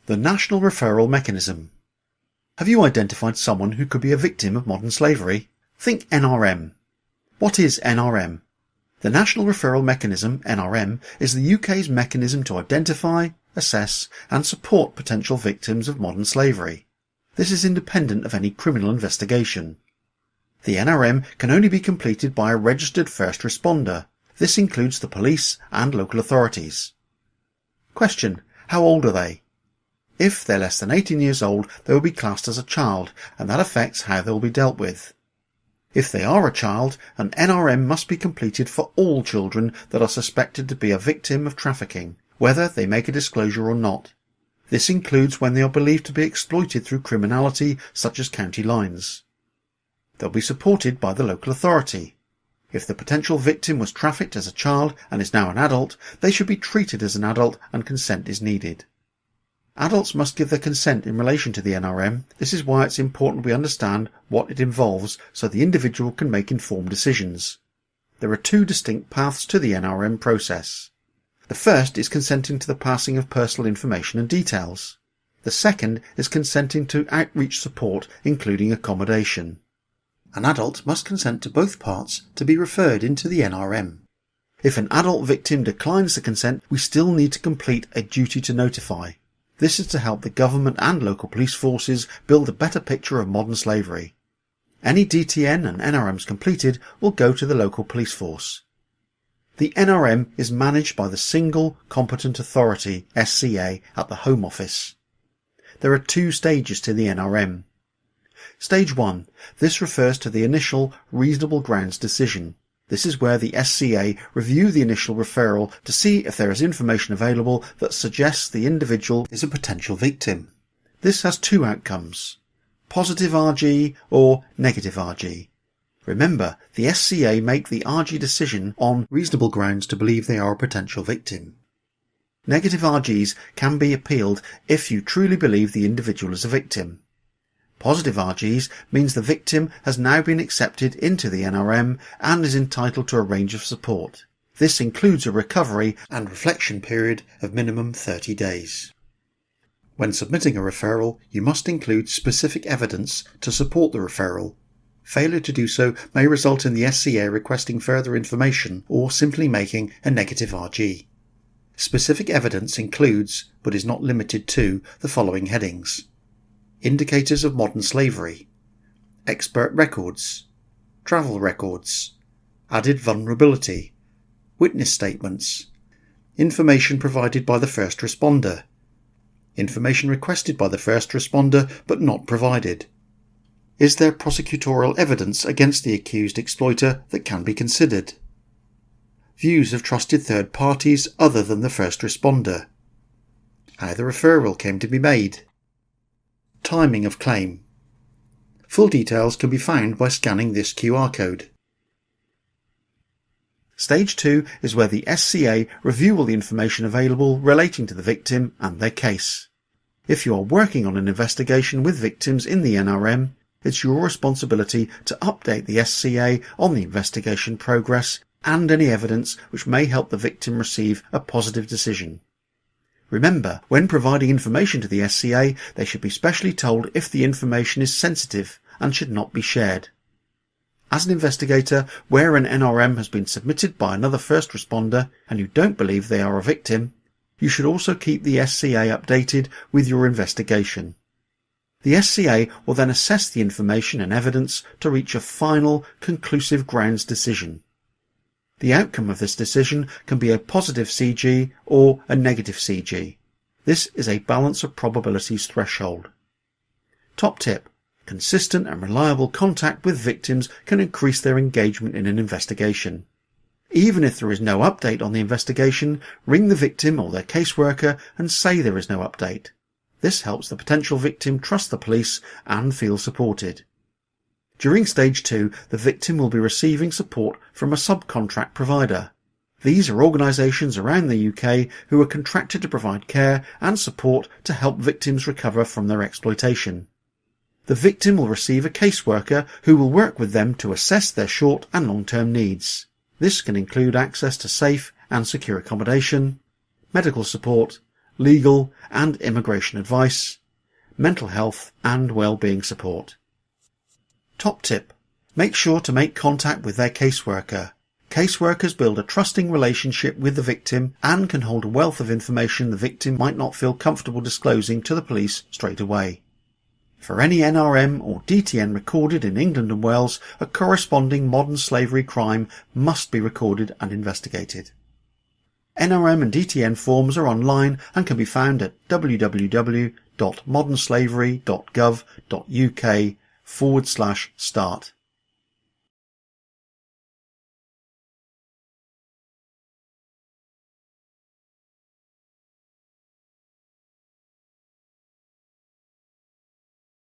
The National Referral Mechanism. Have you identified someone who could be a victim of modern slavery? Think NRM. What is NRM? The National Referral Mechanism, NRM, is the UK's mechanism to identify, assess and support potential victims of modern slavery. This is independent of any criminal investigation. The NRM can only be completed by a registered first responder. This includes the police and local authorities. Question: how old are they? If they're less than 18 years old, they will be classed as a child, and that affects how they will be dealt with. If they are a child, an NRM must be completed for all children that are suspected to be a victim of trafficking, whether they make a disclosure or not. This includes when they are believed to be exploited through criminality such as county lines. They'll be supported by the local authority. If the potential victim was trafficked as a child and is now an adult, they should be treated as an adult and consent is needed. Adults must give their consent in relation to the NRM. This is why it's important we understand what it involves so the individual can make informed decisions. There are two distinct paths to the NRM process. The first is consenting to the passing of personal information and details. The second is consenting to outreach support, including accommodation. An adult must consent to both parts to be referred into the NRM. If an adult victim declines the consent, we still need to complete a duty to notify. This is to help the government and local police forces build a better picture of modern slavery. Any DTN and NRMs completed will go to the local police force. The NRM is managed by the Single Competent Authority, SCA, at the Home Office. There are two stages to the NRM. Stage 1. This refers to the initial reasonable grounds decision. This is where the SCA review the initial referral to see if there is information available that suggests the individual is a potential victim. This has two outcomes: positive RG or negative RG. Remember, the SCA make the RG decision on reasonable grounds to believe they are a potential victim. Negative RGs can be appealed if you truly believe the individual is a victim. Positive RGs means the victim has now been accepted into the NRM and is entitled to a range of support. This includes a recovery and reflection period of minimum 30 days. When submitting a referral, you must include specific evidence to support the referral. Failure to do so may result in the SCA requesting further information or simply making a negative RG. Specific evidence includes, but is not limited to, the following headings: indicators of modern slavery, expert records, travel records, added vulnerability, witness statements, information provided by the first responder, information requested by the first responder but not provided. Is there prosecutorial evidence against the accused exploiter that can be considered? Views of trusted third parties other than the first responder. How the referral came to be made. Timing of claim. Full details can be found by scanning this QR code. Stage 2 is where the SCA review all the information available relating to the victim and their case. If you are working on an investigation with victims in the NRM, it's your responsibility to update the SCA on the investigation progress and any evidence which may help the victim receive a positive decision. Remember, when providing information to the SCA, they should be specially told if the information is sensitive and should not be shared. As an investigator, where an NRM has been submitted by another first responder and you don't believe they are a victim, you should also keep the SCA updated with your investigation. The SCA will then assess the information and evidence to reach a final, conclusive grounds decision. The outcome of this decision can be a positive CG or a negative CG. This is a balance of probabilities threshold. Top tip: consistent and reliable contact with victims can increase their engagement in an investigation. Even if there is no update on the investigation, ring the victim or their caseworker and say there is no update. This helps the potential victim trust the police and feel supported. During Stage 2, the victim will be receiving support from a subcontract provider. These are organisations around the UK who are contracted to provide care and support to help victims recover from their exploitation. The victim will receive a caseworker who will work with them to assess their short and long-term needs. This can include access to safe and secure accommodation, medical support, legal and immigration advice, mental health and well-being support. Top tip: make sure to make contact with their caseworker. Caseworkers build a trusting relationship with the victim and can hold a wealth of information the victim might not feel comfortable disclosing to the police straight away. For any NRM or DTN recorded in England and Wales, a corresponding modern slavery crime must be recorded and investigated. NRM and DTN forms are online and can be found at www.modernslavery.gov.uk/start.